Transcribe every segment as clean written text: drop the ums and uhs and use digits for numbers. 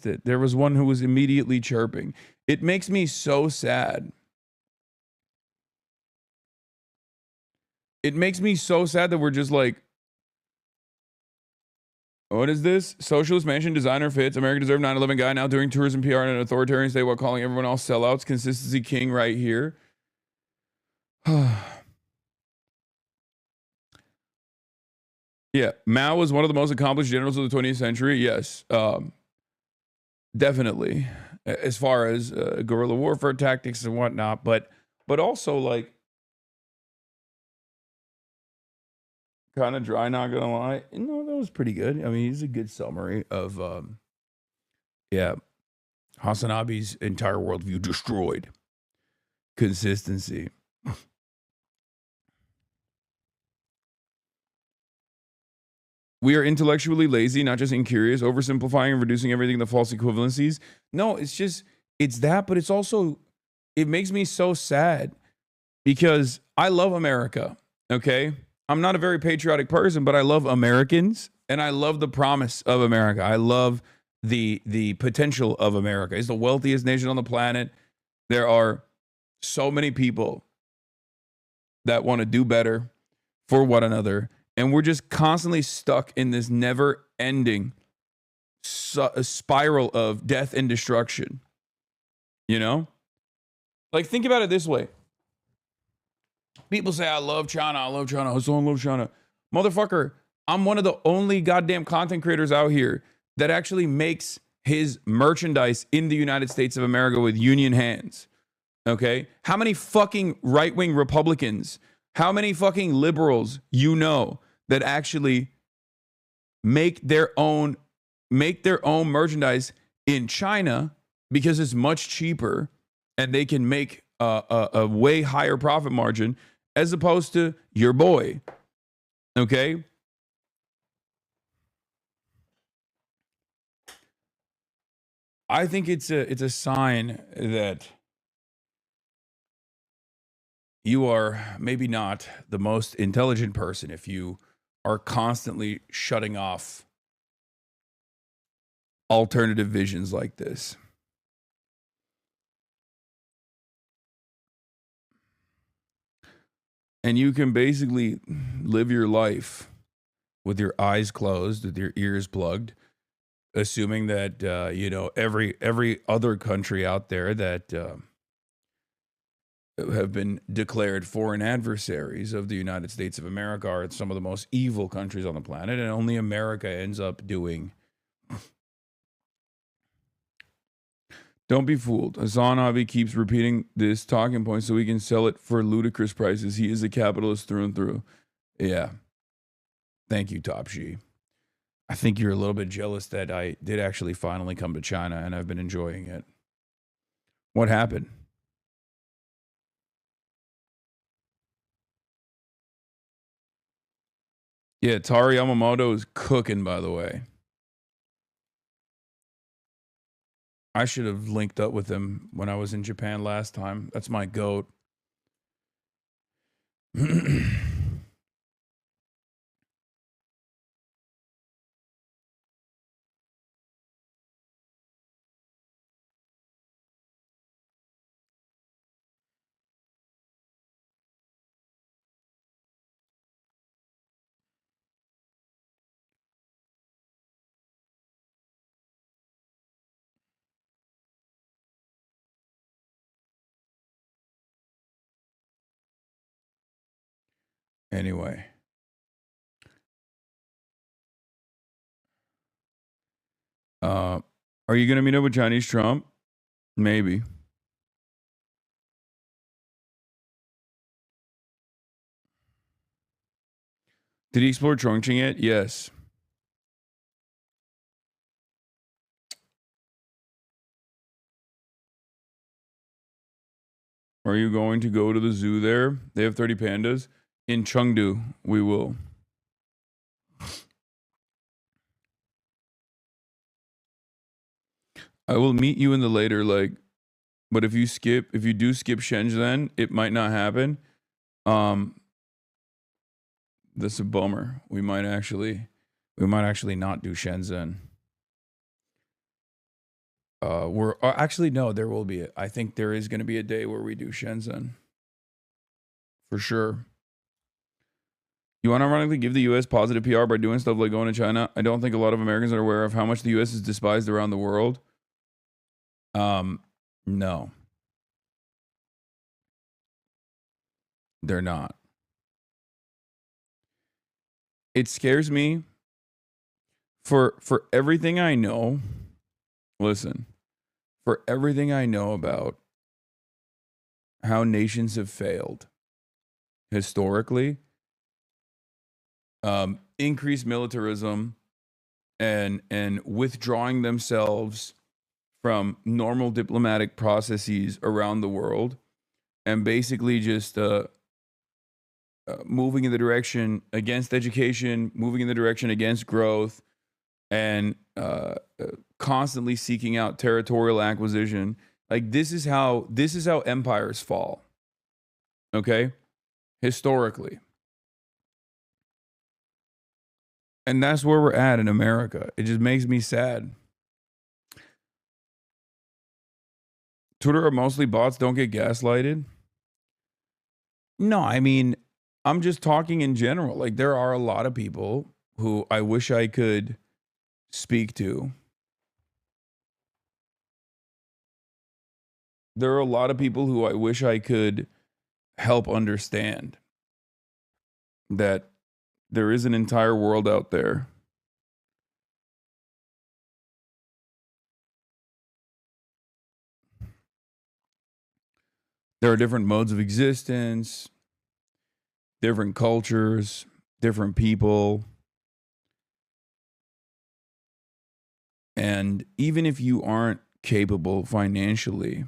missed it. There was one who was immediately chirping. It makes me so sad. It makes me so sad that we're just like, what is this? Socialist mansion designer fits. America deserved 9/11 guy now doing tourism PR in an authoritarian state while calling everyone else sellouts. Consistency king right here. Yeah, Mao was one of the most accomplished generals of the 20th century. Yes, definitely. As far as guerrilla warfare tactics and whatnot, but also like kind of dry. Not gonna lie, no, that was pretty good. I mean, he's a good summary of yeah, Hasanabi's entire worldview destroyed. Consistency. We are intellectually lazy, not just incurious, oversimplifying and reducing everything to false equivalencies. No, it's that, but it's also, it makes me so sad because I love America, okay? I'm not a very patriotic person, but I love Americans and I love the promise of America. I love the potential of America. It's the wealthiest nation on the planet. There are so many people that want to do better for one another. And we're just constantly stuck in this never-ending spiral of death and destruction. You know? Like, think about it this way. People say, I love China, I love China, I so love China. Motherfucker, I'm one of the only goddamn content creators out here that actually makes his merchandise in the United States of America with union hands. Okay? How many fucking right-wing Republicans, how many fucking liberals you know that actually make their own merchandise in China because it's much cheaper and they can make a way higher profit margin as opposed to your boy. Okay? I think it's a sign that you are maybe not the most intelligent person if you are constantly shutting off alternative visions like this. And you can basically live your life with your eyes closed, with your ears plugged, assuming that every other country out there that have been declared foreign adversaries of the United States of America are some of the most evil countries on the planet, and only America ends up doing. Don't be fooled. Hasanabi keeps repeating this talking point so he can sell it for ludicrous prices. He is a capitalist through and through. Yeah. Thank you, Top G. I think you're a little bit jealous that I did actually finally come to China and I've been enjoying it. What happened? Yeah, Tari Yamamoto is cooking, by the way. I should have linked up with him when I was in Japan last time. That's my goat. Anyway. Are you going to meet up with Chinese Trump? Maybe. Did he explore Chongqing yet? Yes. Are you going to go to the zoo there? They have 30 pandas. In Chengdu, we will. I will meet you in the later, like, but if you do skip Shenzhen, it might not happen. That's a bummer. We might actually not do Shenzhen. we're actually no, there will be. I think there is going to be a day where we do Shenzhen for sure. You want to ironically give the U.S. positive PR by doing stuff like going to China? I don't think a lot of Americans are aware of how much the U.S. is despised around the world. No, they're not. It scares me for everything I know. Listen, for everything I know about how nations have failed historically, increased militarism and withdrawing themselves from normal diplomatic processes around the world, and basically just moving in the direction against education, moving in the direction against growth, and constantly seeking out territorial acquisition. Like this is how empires fall. Okay, historically, and that's where we're at in America. It just makes me sad. Twitter are mostly bots. Don't get gaslighted. No, I mean, I'm just talking in general. Like there are a lot of people who I wish I could speak to. There are a lot of people who I wish I could help understand that there is an entire world out there. There are different modes of existence, different cultures, different people. And even if you aren't capable financially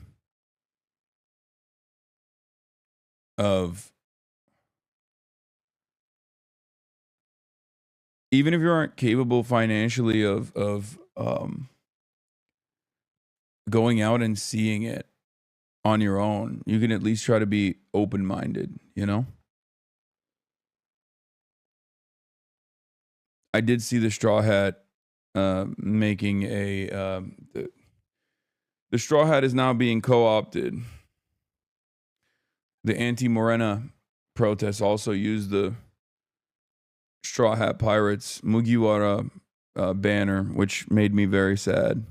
of, even if you aren't capable financially of going out and seeing it on your own, you can at least try to be open-minded, you know? I did see the Straw Hat making a the Straw Hat is now being co-opted. The anti-Morena protests also used the Straw Hat Pirates Mugiwara banner, which made me very sad.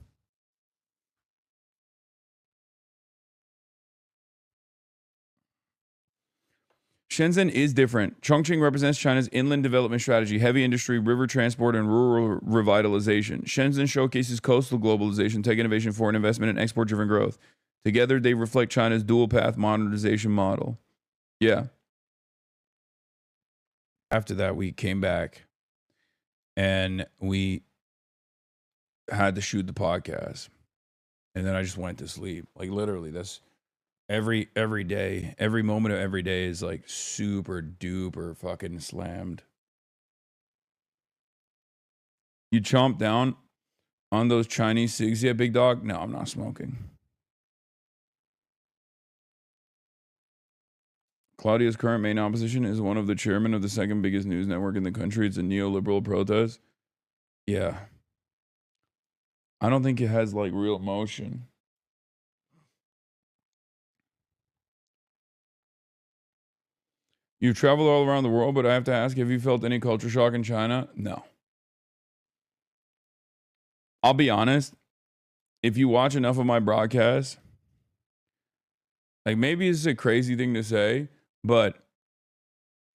Shenzhen is different. Chongqing represents China's inland development strategy, heavy industry, river transport, and rural revitalization. Shenzhen showcases coastal globalization, tech innovation, foreign investment, and export-driven growth. Together, they reflect China's dual-path modernization model. Yeah. After that, we came back, and we had to shoot the podcast. And then I just went to sleep. Like, literally, that's... Every day, every moment of every day is like super duper fucking slammed. You chomp down on those Chinese cigs yet, big dog? No, I'm not smoking. Claudia's current main opposition is one of the chairmen of the second biggest news network in the country. It's a neoliberal protest. Yeah. I don't think it has like real emotion. You've traveled all around the world, but I have to ask, have you felt any culture shock in China? No. I'll be honest. If you watch enough of my broadcasts, like maybe it's a crazy thing to say, but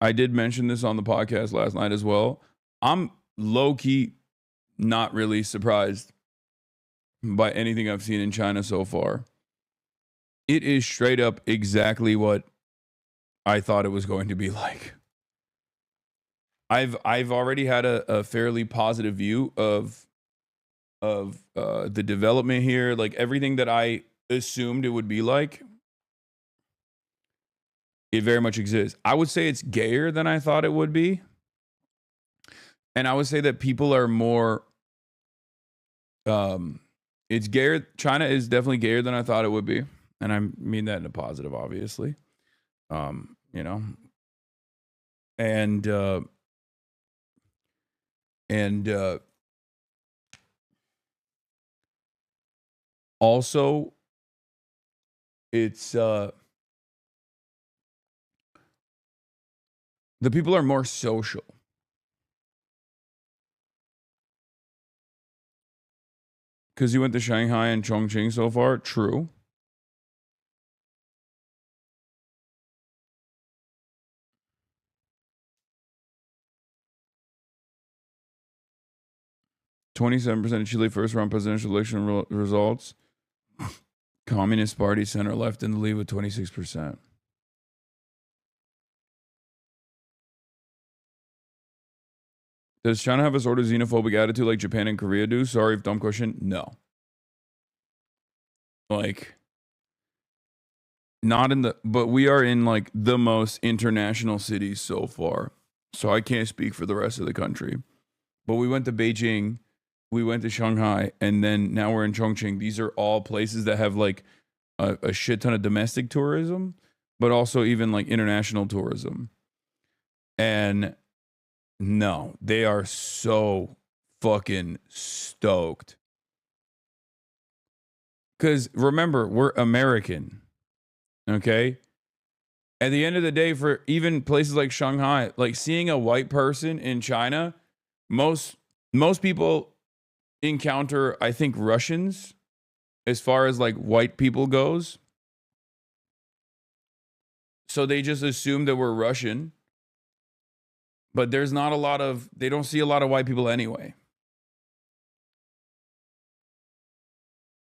I did mention this on the podcast last night as well. I'm low-key not really surprised by anything I've seen in China so far. It is straight up exactly what I thought it was going to be like. I've already had a fairly positive view of the development here, like everything that I assumed it would be like. It very much exists. I would say it's gayer than I thought it would be. And I would say that people are more it's gayer. China is definitely gayer than I thought it would be. And I mean that in a positive, obviously. You know. And Also, it's the people are more social. Because you went to Shanghai and Chongqing so far? True. %27% of Chile first round presidential election results. Communist Party center left in the lead with 26%. Does China have a sort of xenophobic attitude like Japan and Korea do? Sorry if dumb question. No. Like, not in the, but we are in like the most international cities so far. So I can't speak for the rest of the country. But we went to Beijing, we went to Shanghai, and then now we're in Chongqing. These are all places that have like a shit ton of domestic tourism, but also even like international tourism. And no, they are so fucking stoked. Because remember, we're American. Okay? At the end of the day, for even places like Shanghai, like seeing a white person in China, most people encounter, I think, Russians as far as like white people goes. So they just assume that we're Russian. But there's not a lot of, they don't see a lot of white people anyway.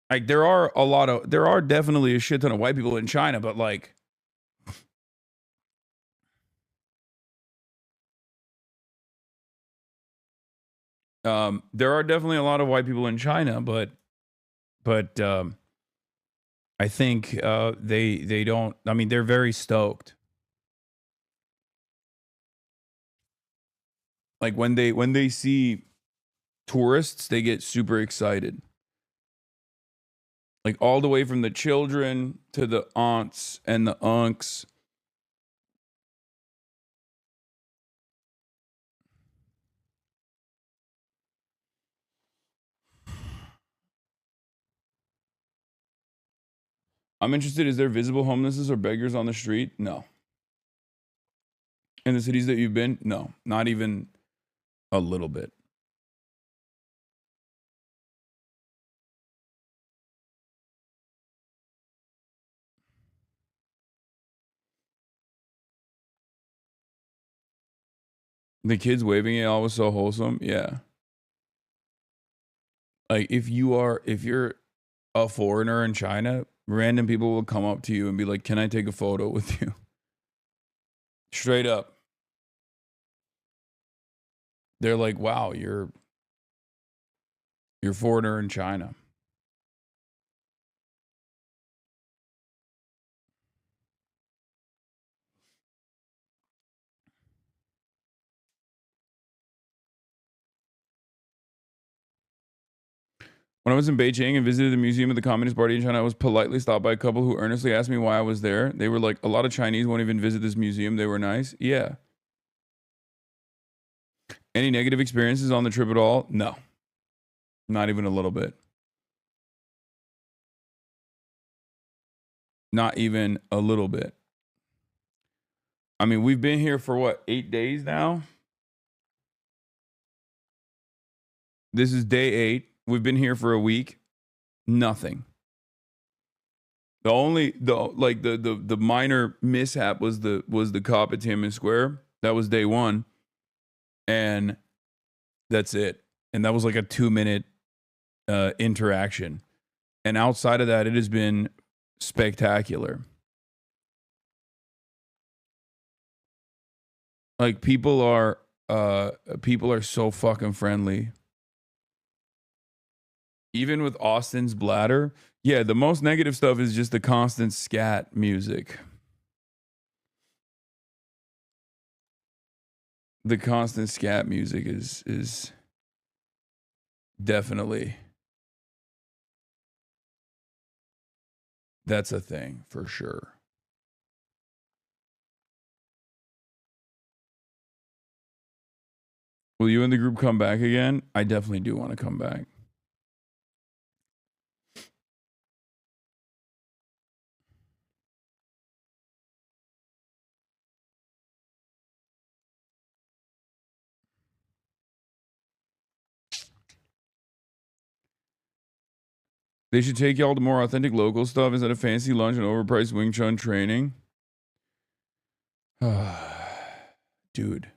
Like there are definitely a shit ton of white people in China, but like, there are definitely a lot of white people in China, but I think they don't. I mean, they're very stoked. Like when they see tourists, they get super excited. Like all the way from the children to the aunts and the unks. I'm interested. Is there visible homelessness or beggars on the street? No. In the cities that you've been? No, not even a little bit. The kids waving it all was so wholesome. Yeah. Like if you're a foreigner in China, random people will come up to you and be like, "Can I take a photo with you?" Straight up. They're like, "Wow, you're a foreigner in China." When I was in Beijing and visited the Museum of the Communist Party in China, I was politely stopped by a couple who earnestly asked me why I was there. They were like, "A lot of Chinese won't even visit this museum." They were nice. Yeah. Any negative experiences on the trip at all? No. Not even a little bit. Not even a little bit. I mean, we've been here for what, 8 days now? This is day 8. We've been here for a week. Nothing. The minor mishap was the cop at Tiananmen Square. That was day 1. And that's it. And that was like a 2-minute interaction. And outside of that, it has been spectacular. Like people are so fucking friendly. Even with Austin's bladder, yeah, the most negative stuff is just the constant scat music. The constant scat music is definitely, that's a thing for sure. Will you and the group come back again? I definitely do want to come back. They should take y'all to more authentic local stuff instead of fancy lunch and overpriced Wing Chun training. Dude.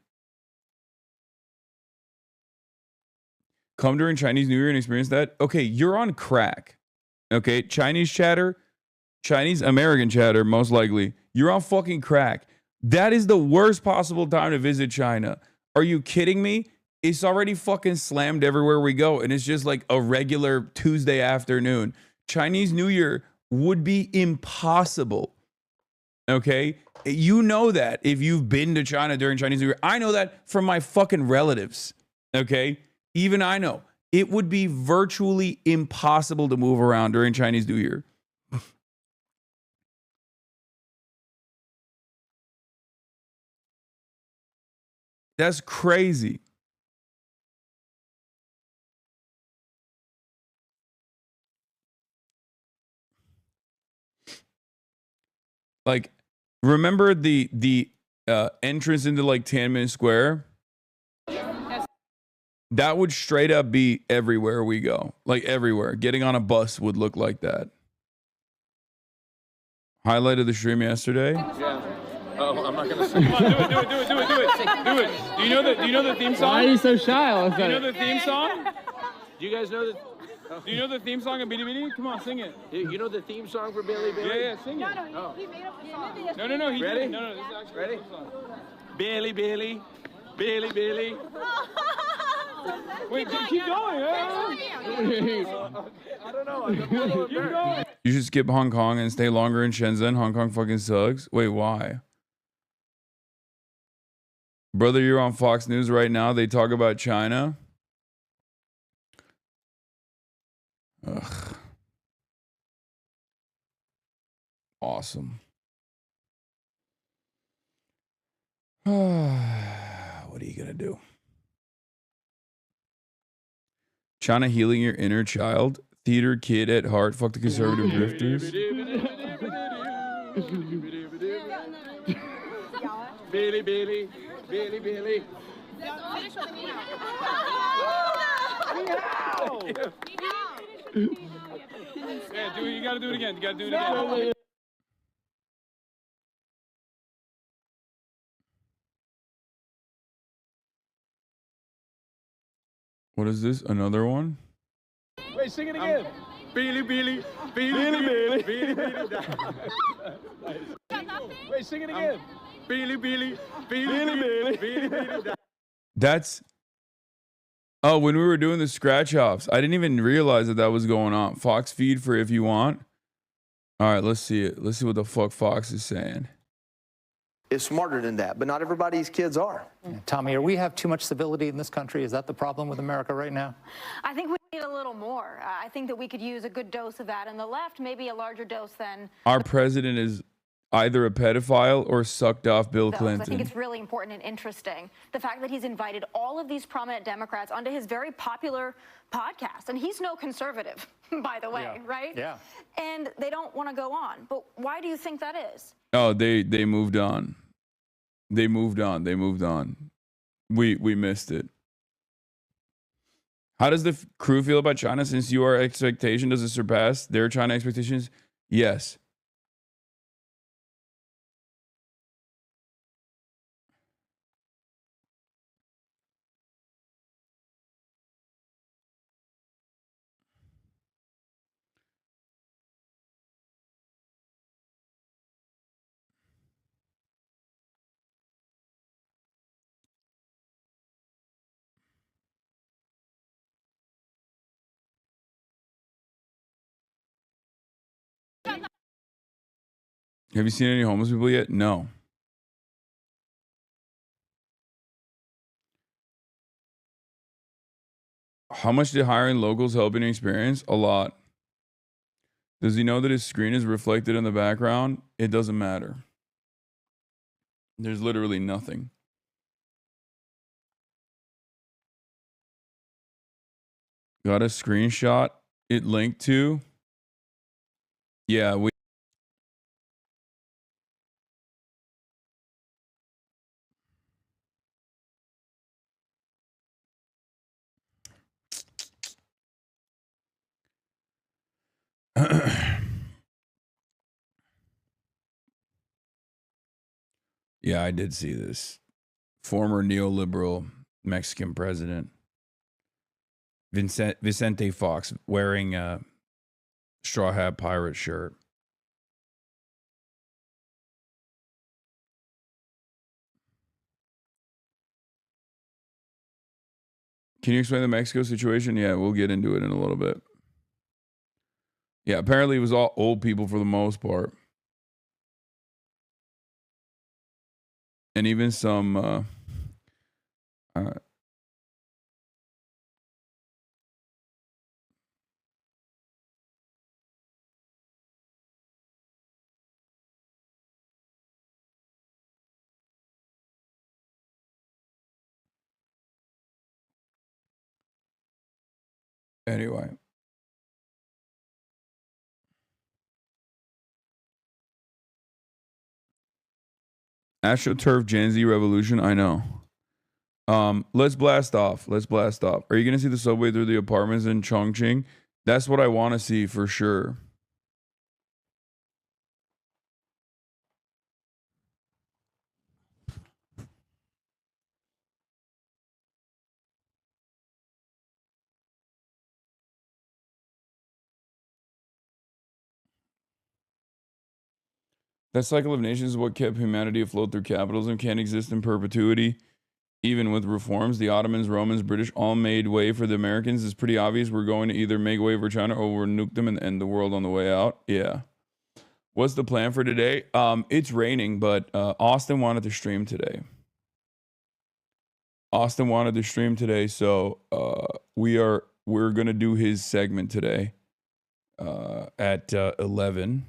Come during Chinese New Year and experience that? Okay, you're on crack. Okay, Chinese chatter, Chinese American chatter, most likely. You're on fucking crack. That is the worst possible time to visit China. Are you kidding me? It's already fucking slammed everywhere we go, and it's just like a regular Tuesday afternoon. Chinese New Year would be impossible. Okay? You know that if you've been to China during Chinese New Year. I know that from my fucking relatives. Okay? Even I know. It would be virtually impossible to move around during Chinese New Year. That's crazy. Like, remember the entrance into like Tiananmen Square? That would straight up be everywhere we go. Like everywhere. Getting on a bus would look like that. Highlight of the stream yesterday. Yeah. Oh, I'm not gonna sing. Come on, do it. Do you know the theme song? Why are you so shy? Do you know the theme song? Do you guys know the? Do you know the theme song of Beanie Beanie? Come on, sing it. You know the theme song for Billy Billy? Yeah, sing it. No, he made up the song. No, he Ready? didn't. No, this is actually Ready? the theme song. Billy Billy, Billy Billy. Wait, keep going. I don't know. Keep going. You should skip Hong Kong and stay longer in Shenzhen. Hong Kong fucking sucks. Wait, why? Brother, you're on Fox News right now. They talk about China. Ugh. Awesome. What are you gonna do? China healing your inner child. Theater kid at heart. Fuck the conservative drifters. Billy Billy, Billy Billy. Yeah, do it. You gotta do it again. You gotta do it again. What is this? Another one? Wait, sing it again. Billy Billy, Billy Billy, Billy Billy. Wait, sing it again. Billy Billy, Billy Billy, Billy Billy. That's... Oh, when we were doing the scratch offs, I didn't even realize that that was going on. Fox feed for if you want. All right, let's see it. Let's see what the fuck Fox is saying. Is smarter than that, but not everybody's kids are. Tommy, are we have too much civility in this country? Is that the problem with America right now? I think we need a little more. I think that we could use a good dose of that, and the left maybe a larger dose than... Our president is either a pedophile or sucked off Bill Clinton. I think it's really important and interesting, the fact that he's invited all of these prominent Democrats onto his very popular podcast, and he's no conservative, by the way, right? Yeah. And they don't want to go on. But why do you think that is? Oh, they moved on. They moved on. We missed it. How does the crew feel about China since your expectation? Does it surpass their China expectations? Yes. Have you seen any homeless people yet? No. How much did hiring locals help in experience? A lot. Does he know that his screen is reflected in the background? It doesn't matter. There's literally nothing. Got a screenshot it linked to? Yeah, we... Yeah, I did see this. Former neoliberal Mexican president Vicente Fox wearing a straw hat pirate shirt. Can you explain the Mexico situation? Yeah, we'll get into it in a little bit. Yeah, apparently it was all old people for the most part. And even some anyway. AstroTurf Gen Z Revolution, I know. Let's blast off. Let's blast off. Are you gonna see the subway through the apartments in Chongqing? That's what I want to see for sure. That cycle of nations is what kept humanity afloat through capitalism. Can't exist in perpetuity, even with reforms. The Ottomans, Romans, British all made way for the Americans. It's pretty obvious we're going to either make way for China or we'll nuke them and end the world on the way out. Yeah. What's the plan for today? It's raining, but Austin wanted to stream today. So we're gonna do his segment today at 11,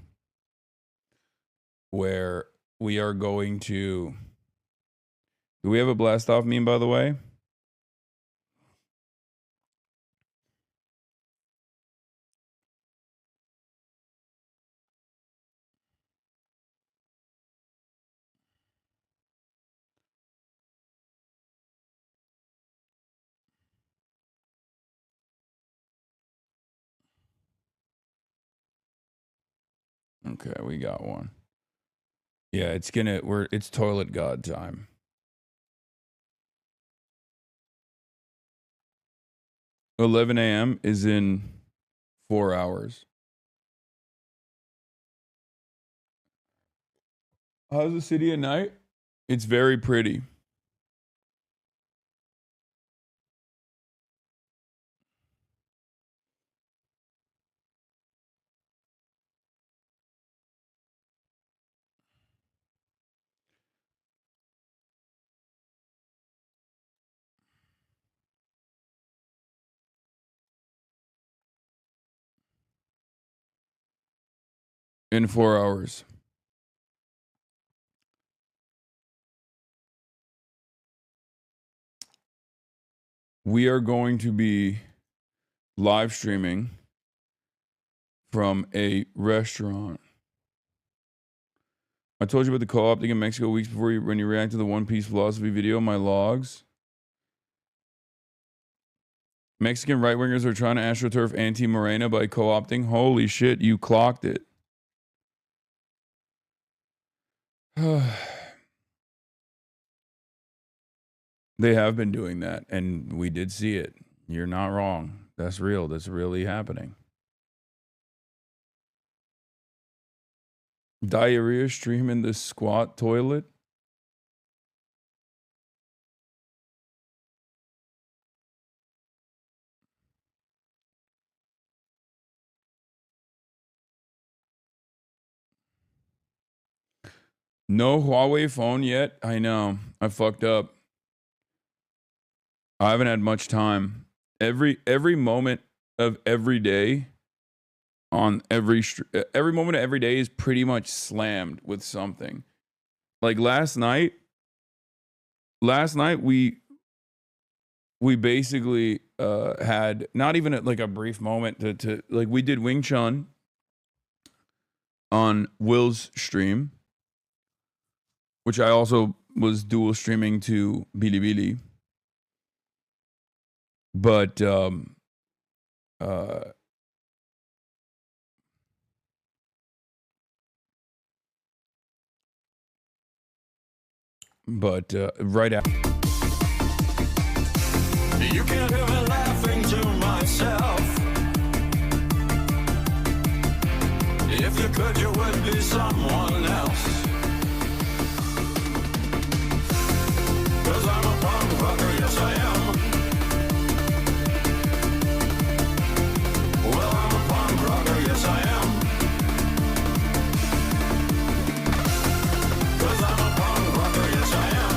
where we are going to. Do we have a blast off meme, by the way? Okay, we got one. Yeah, it's toilet god time. $11 a.m. is in 4 hours. How's the city at night? It's very pretty. In 4 hours. We are going to be live streaming from a restaurant. I told you about the co-opting in Mexico weeks before when you react to the One Piece philosophy video, my logs. Mexican right-wingers are trying to astroturf anti-Morena by co-opting. Holy shit, you clocked it. They have been doing that, and we did see it. You're not wrong. That's real. That's really happening. Diarrhea stream in the squat toilet. No Huawei phone yet. I know. I fucked up. I haven't had much time. Every moment of every day on every moment of every day is pretty much slammed with something. Like last night we basically had not even like a brief moment to like we did Wing Chun on Will's stream, which I also was dual streaming to Bilibili. But But right after. You can't hear me laughing to myself. If you could, you would be someone else. 'Cause I'm a punk rocker, yes I am. Well, I'm a punk rocker, yes I am. 'Cause I'm a punk rocker, yes I am.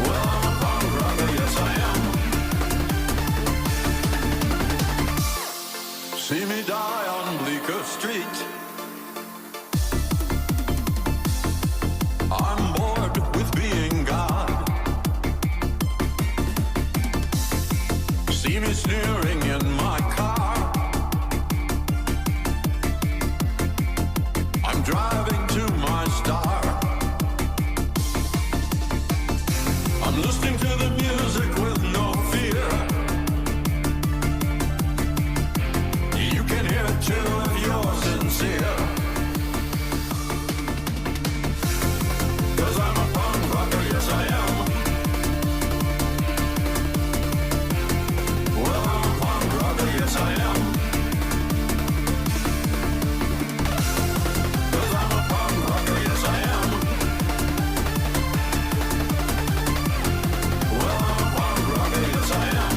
Well, I'm a punk rocker, yes I am. See me die on Bleecker Street. I'm bored with being God. See me sneering in my car. I'm driving to my star. I'm listening to the music with no fear. You can hear it too if you're sincere. 'Cause I'm a punk rocker, yes I am. Well, I'm a punk rocker, yes I am. 'Cause I'm a punk rocker, yes I am. Well, I'm a punk rocker, yes I am.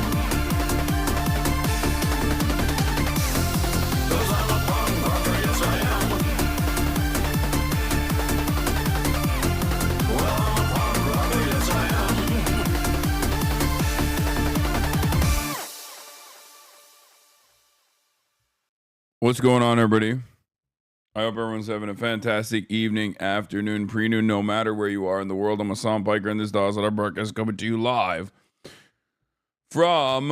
'Cause I'm a punk rocker, yes I am. Well, I'm a punk rocker, yes I am. What's going on, everybody? I hope everyone's having a fantastic evening, afternoon, pre-noon, no matter where you are in the world. I'm a sound biker, and this is our broadcast coming to you live from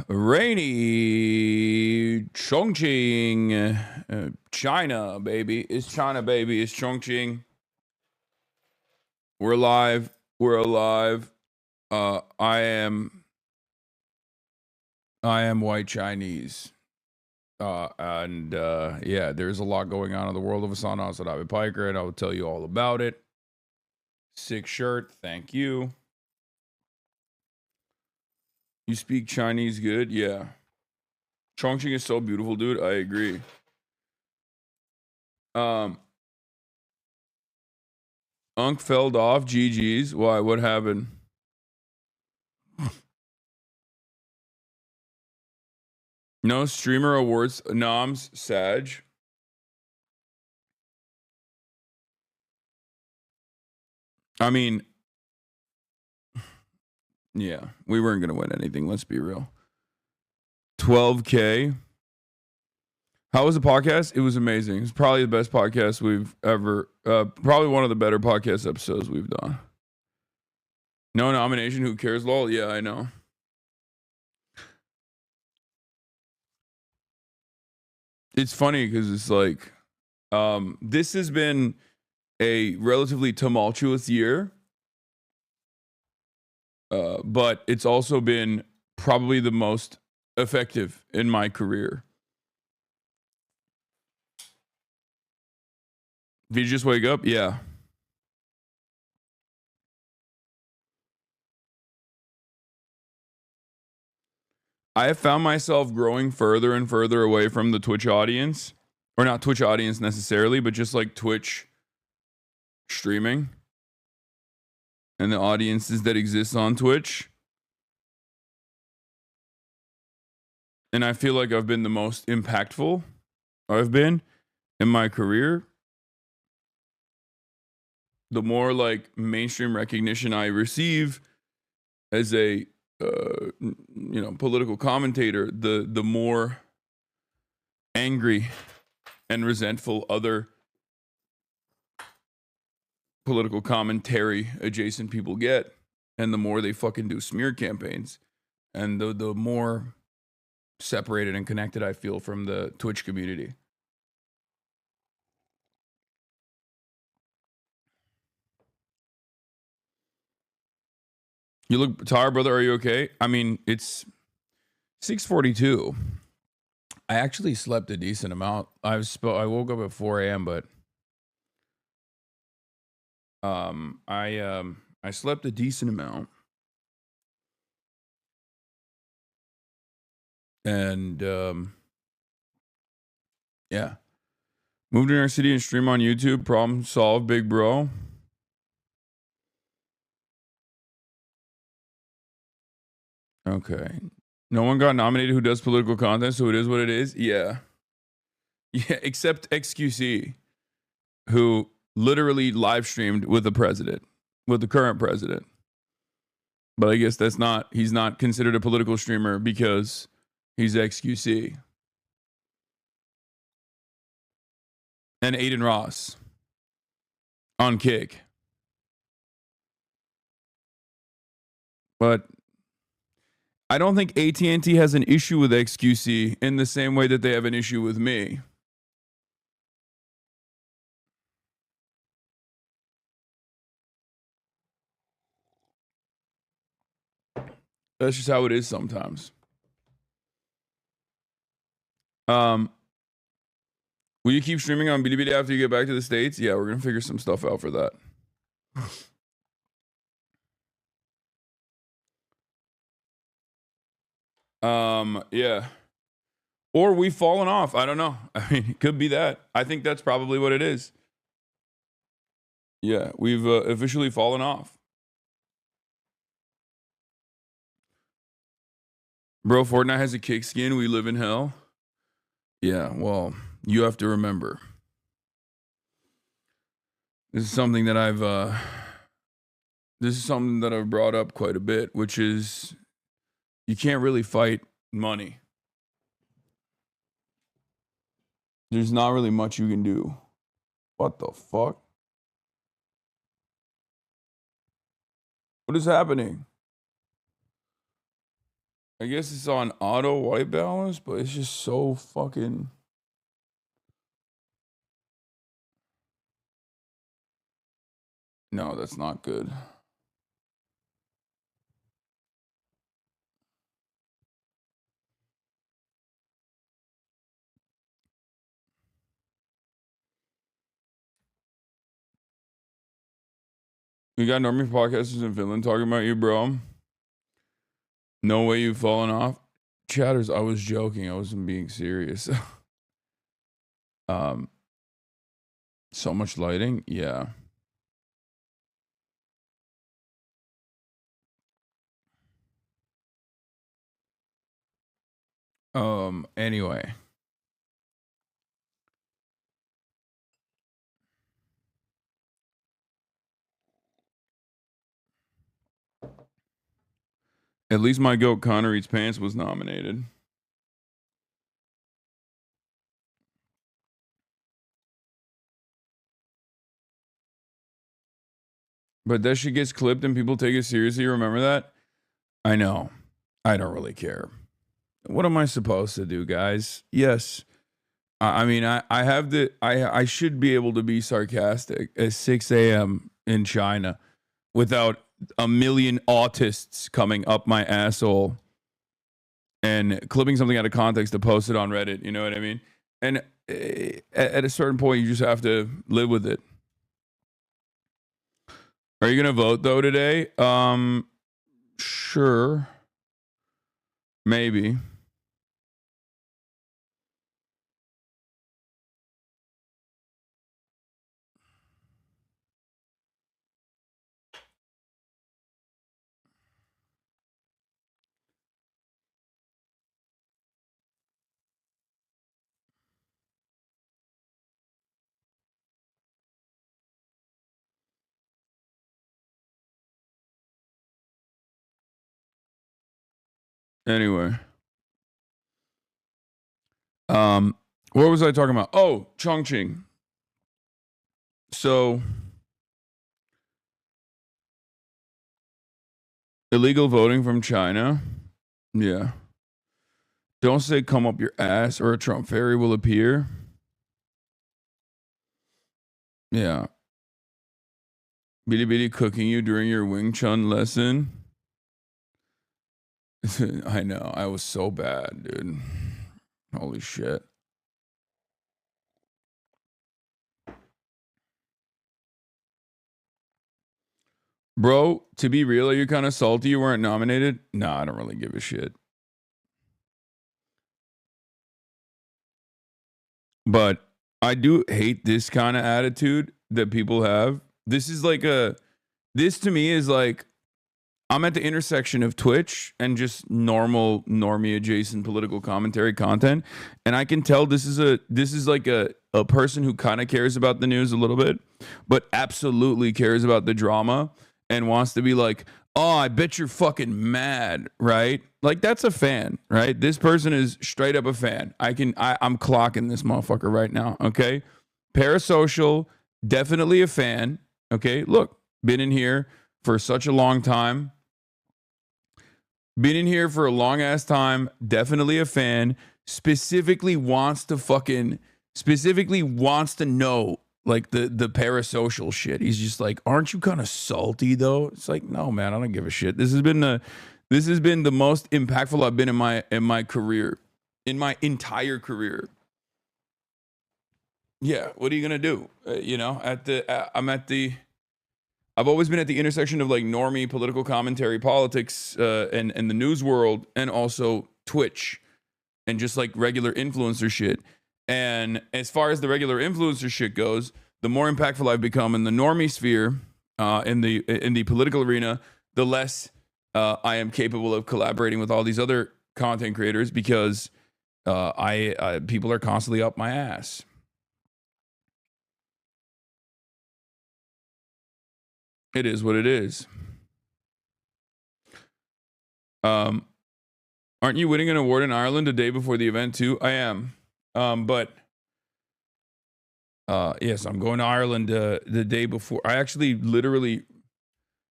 rainy Chongqing, China, baby. It's China, baby. It's Chongqing. We're live. We're alive. I am white Chinese. Yeah, there's a lot going on in the world of Hasanabi Piker, and I will tell you all about it. Sick shirt, thank you. You speak Chinese good? Yeah. Chongqing is so beautiful, dude. I agree. Unk felled off. GG's. Why? What happened? No streamer awards. Noms. Sag. I mean, yeah, we weren't going to win anything. Let's be real. 12K. How was the podcast? It was amazing. It's probably the best podcast we've ever, probably one of the better podcast episodes we've done. No nomination. Who cares, lol? Yeah, I know. It's funny because it's like, this has been a relatively tumultuous year, but it's also been probably the most effective in my career. Did you just wake up? Yeah. I have found myself growing further and further away from the Twitch audience, or not Twitch audience necessarily, but just like Twitch streaming and the audiences that exist on Twitch. And I feel like I've been the most impactful I've been in my career. The more like mainstream recognition I receive as a political commentator, the more angry and resentful other political commentary adjacent people get, and the more they fucking do smear campaigns, and the more separated and connected I feel from the Twitch community. You look tired, brother. Are you okay? I mean, it's 6:42. I actually slept a decent amount. I woke up at 4 a.m., but I slept a decent amount. And yeah. Moved to New York City and stream on YouTube. Problem solved, big bro. Okay. No one got nominated who does political content, so it is what it is. Yeah. Yeah, except XQC, who literally live streamed with the president, with the current president. But I guess he's not considered a political streamer because he's XQC. And Aiden Ross on Kick. But I don't think AT&T has an issue with XQC in the same way that they have an issue with me. That's just how it is sometimes. Will you keep streaming on Bilibili after you get back to the States? Yeah, we're going to figure some stuff out for that. Yeah. Or we've fallen off. I don't know. I mean, it could be that. I think that's probably what it is. Yeah, we've officially fallen off. Bro, Fortnite has a kick skin. We live in hell. Yeah, well, you have to remember. This is something that I've brought up quite a bit, which is you can't really fight money. There's not really much you can do. What the fuck? What is happening? I guess it's on auto white balance, but it's just so fucking... No, that's not good. We got normie podcasters in Finland talking about you, bro. No way you've fallen off. Chatters, I was joking. I wasn't being serious. So much lighting? Yeah. Anyway. At least my goat Connor Eats Pants was nominated. But that shit gets clipped and people take it seriously. Remember that? I know. I don't really care. What am I supposed to do, guys? Yes. I mean, I should be able to be sarcastic at 6 a.m. in China without a million autists coming up my asshole and clipping something out of context to post it on Reddit. You know what I mean? And at a certain point, you just have to live with it. Are you going to vote, though, today? Sure. Maybe. Anyway. What was I talking about? Oh, Chongqing. So, illegal voting from China. Yeah. Don't say come up your ass or a Trump fairy will appear. Yeah. Bitty cooking you during your Wing Chun lesson. I know. I was so bad, dude. Holy shit. Bro, to be real, are you kind of salty you weren't nominated? No, I don't really give a shit. But I do hate this kind of attitude that people have. This to me is like, I'm at the intersection of Twitch and just normal normie adjacent political commentary content. And I can tell this is like a person who kind of cares about the news a little bit, but absolutely cares about the drama and wants to be like, oh, I bet you're fucking mad, right? Like, that's a fan, right? This person is straight up a fan. I'm clocking this motherfucker right now, okay? Parasocial, definitely a fan, okay? Look, been in here for such a long time. Been in here for a long ass time, definitely a fan. Specifically wants to know like the parasocial shit. He's just like, aren't you kind of salty though? It's like, no, man, I don't give a shit. This has been the most impactful I've been in my career, in my entire career. Yeah, what are you gonna do? I've always been at the intersection of like normie political commentary, politics, and the news world, and also Twitch, and just like regular influencer shit. And as far as the regular influencer shit goes, the more impactful I've become in the normie sphere, in the political arena, the less I am capable of collaborating with all these other content creators because people are constantly up my ass. It is what it is. Aren't you winning an award in Ireland a day before the event too? I am. Yes, I'm going to Ireland the day before. I actually literally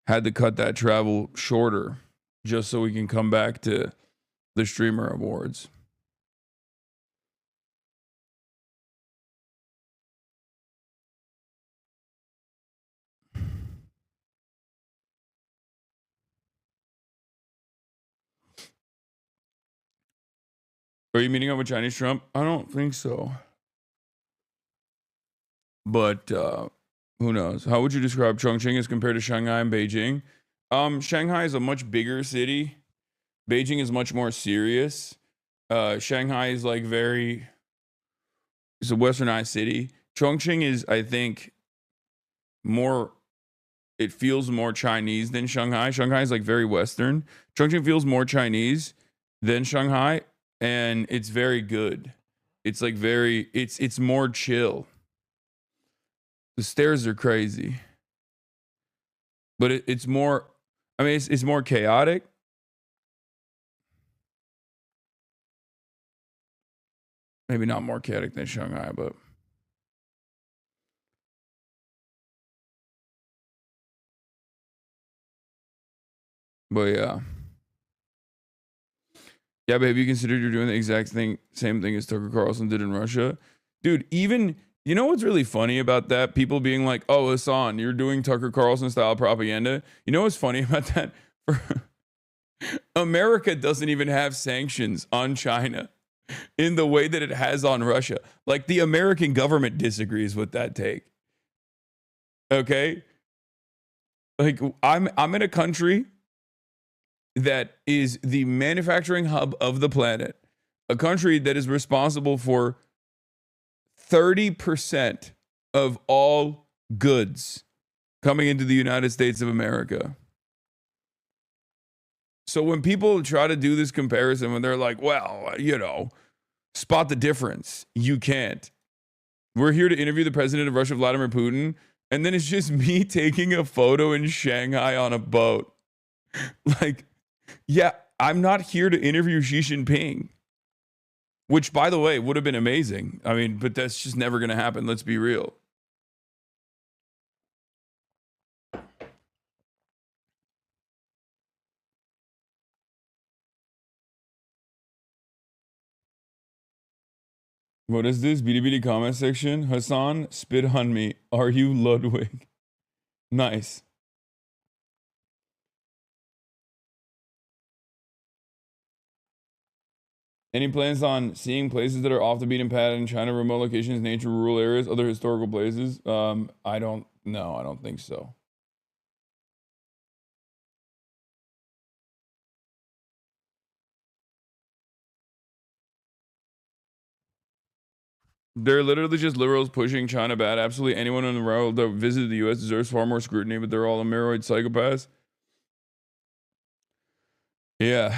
had to cut that travel shorter just so we can come back to the Streamer Awards. Are you meeting up with Chinese Trump? I don't think so. But who knows? How would you describe Chongqing as compared to Shanghai and Beijing? Shanghai is a much bigger city. Beijing is much more serious. Shanghai is like it's a westernized city. Chongqing is, I think, it feels more Chinese than Shanghai. Shanghai is like very Western. Chongqing feels more Chinese than Shanghai, and it's very good. It's like it's more chill. The stairs are crazy, but it's more, I mean, it's more chaotic. Maybe not more chaotic than Shanghai, but yeah. Yeah, but have you considered you're doing the exact same thing as Tucker Carlson did in Russia? Dude, even, you know what's really funny about that? People being like, oh, Hassan, you're doing Tucker Carlson style propaganda. You know what's funny about that? America doesn't even have sanctions on China in the way that it has on Russia. Like, the American government disagrees with that take. Okay? Like, I'm in a country that is the manufacturing hub of the planet, a country that is responsible for 30% of all goods coming into the United States of America. So when people try to do this comparison, when they're like, well, spot the difference, you can't. We're here to interview the president of Russia, Vladimir Putin, and then it's just me taking a photo in Shanghai on a boat. Like, yeah, I'm not here to interview Xi Jinping, which, by the way, would have been amazing. I mean, but that's just never going to happen. Let's be real. What is this? BDBD comment section. Hassan, spit on me. Are you Ludwig? Nice. Any plans on seeing places that are off the beaten path in China, remote locations, nature, rural areas, other historical places? I don't think so. They're literally just liberals pushing China bad. Absolutely anyone in the world that visited the U.S. deserves far more scrutiny, but they're all amoeroid psychopaths. Yeah.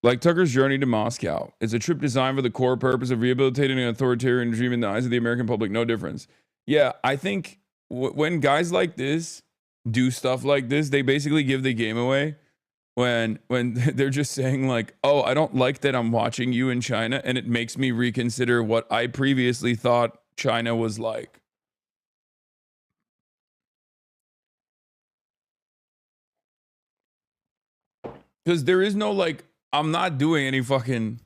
Like Tucker's journey to Moscow. It's a trip designed for the core purpose of rehabilitating an authoritarian regime in the eyes of the American public. No difference. Yeah, I think when guys like this do stuff like this, they basically give the game away. When they're just saying like, oh, I don't like that I'm watching you in China, and it makes me reconsider what I previously thought China was like. Because there is no like, I'm not doing any fucking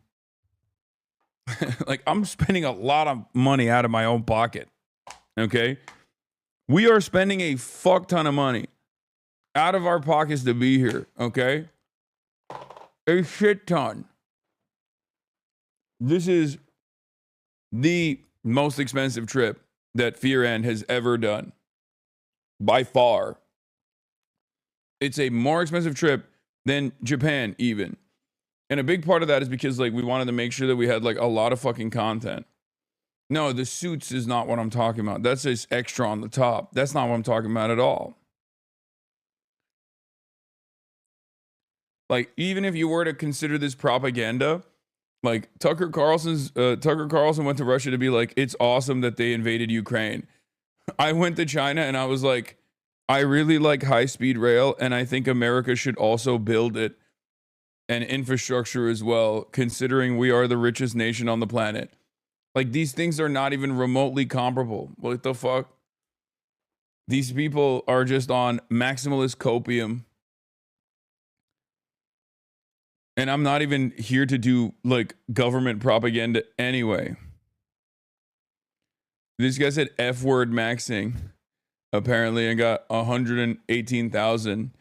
like, I'm spending a lot of money out of my own pocket. Okay? We are spending a fuck ton of money out of our pockets to be here. Okay? A shit ton. This is the most expensive trip that Fear End has ever done. By far. It's a more expensive trip than Japan, even. And a big part of that is because like we wanted to make sure that we had like a lot of fucking content. No, the suits is not what I'm talking about. That's just extra on the top. That's not what I'm talking about at all. Like, even if you were to consider this propaganda, like Tucker Carlson went to Russia to be like, it's awesome that they invaded Ukraine. I went to China and I was like, I really like high-speed rail, and I think America should also build it and infrastructure as well, considering we are the richest nation on the planet. Like, these things are not even remotely comparable. What the fuck? These people are just on maximalist copium. And I'm not even here to do, like, government propaganda anyway. This guy said F-word maxing, apparently, and got 118,000.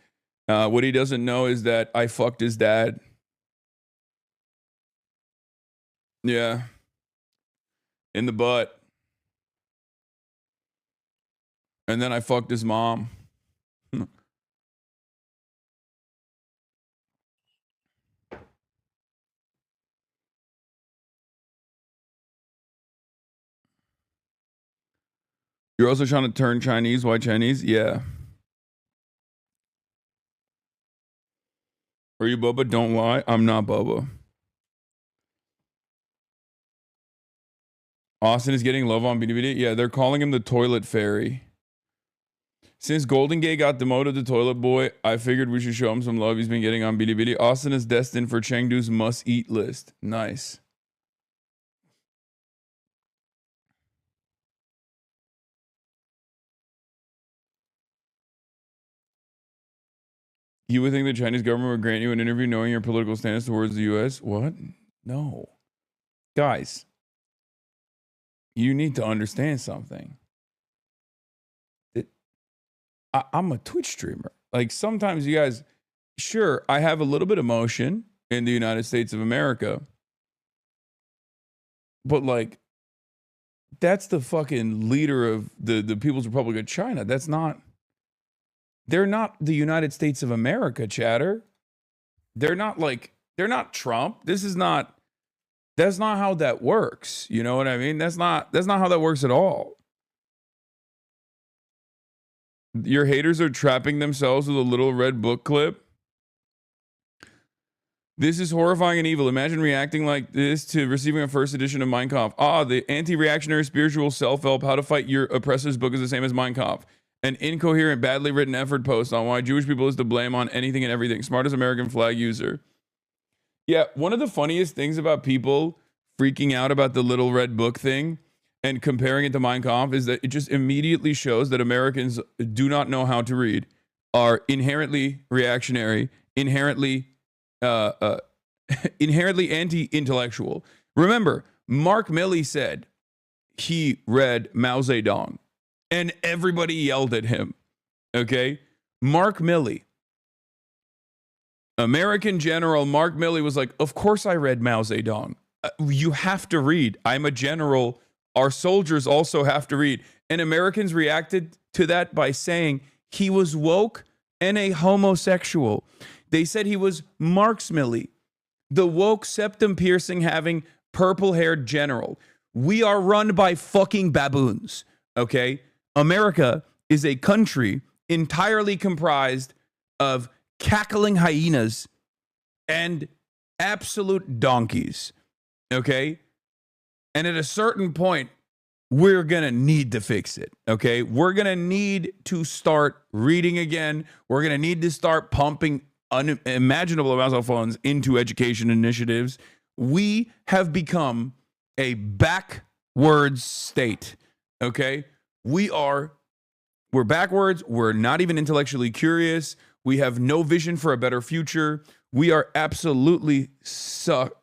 What he doesn't know is that I fucked his dad. Yeah. In the butt. And then I fucked his mom. You're also trying to turn Chinese? Why Chinese? Yeah. Are you Bubba? Don't lie. I'm not Bubba. Austin is getting love on BDBD. Yeah, they're calling him the toilet fairy. Since Golden Gate got demoted to toilet boy, I figured we should show him some love he's been getting on BDBD. Austin is destined for Chengdu's must-eat list. Nice. You would think the Chinese government would grant you an interview knowing your political stance towards the U.S.? What? No. Guys, you need to understand something. I'm a Twitch streamer. Like, sometimes you guys, sure, I have a little bit of emotion in the United States of America. But, like, that's the fucking leader of the People's Republic of China. That's not... They're not the United States of America, chatter. They're not Trump. That's not how that works. You know what I mean? That's not how that works at all. Your haters are trapping themselves with a little red book clip. This is horrifying and evil. Imagine reacting like this to receiving a first edition of Mein Kampf. The anti-reactionary spiritual self-help, how to fight your oppressor's book is the same as Mein Kampf. An incoherent, badly written effort post on why Jewish people is to blame on anything and everything. Smartest American flag user. Yeah, one of the funniest things about people freaking out about the little red book thing and comparing it to Mein Kampf is that it just immediately shows that Americans do not know how to read, are inherently reactionary, inherently anti-intellectual. Remember, Mark Milley said he read Mao Zedong. And everybody yelled at him. Okay? Mark Milley. American General Mark Milley was like, of course I read Mao Zedong. You have to read. I'm a general. Our soldiers also have to read. And Americans reacted to that by saying he was woke and a homosexual. They said he was Marx-Millie, the woke septum-piercing having purple-haired general. We are run by fucking baboons, okay? America is a country entirely comprised of cackling hyenas and absolute donkeys, okay? And at a certain point, we're going to need to fix it, okay? We're going to need to start reading again. We're going to need to start pumping unimaginable amounts of funds into education initiatives. We have become a backwards state, okay? We're backwards. We're not even intellectually curious. We have no vision for a better future. We are absolutely stuck.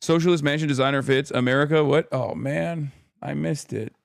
Socialist mansion designer fits America. What? Oh man, I missed it.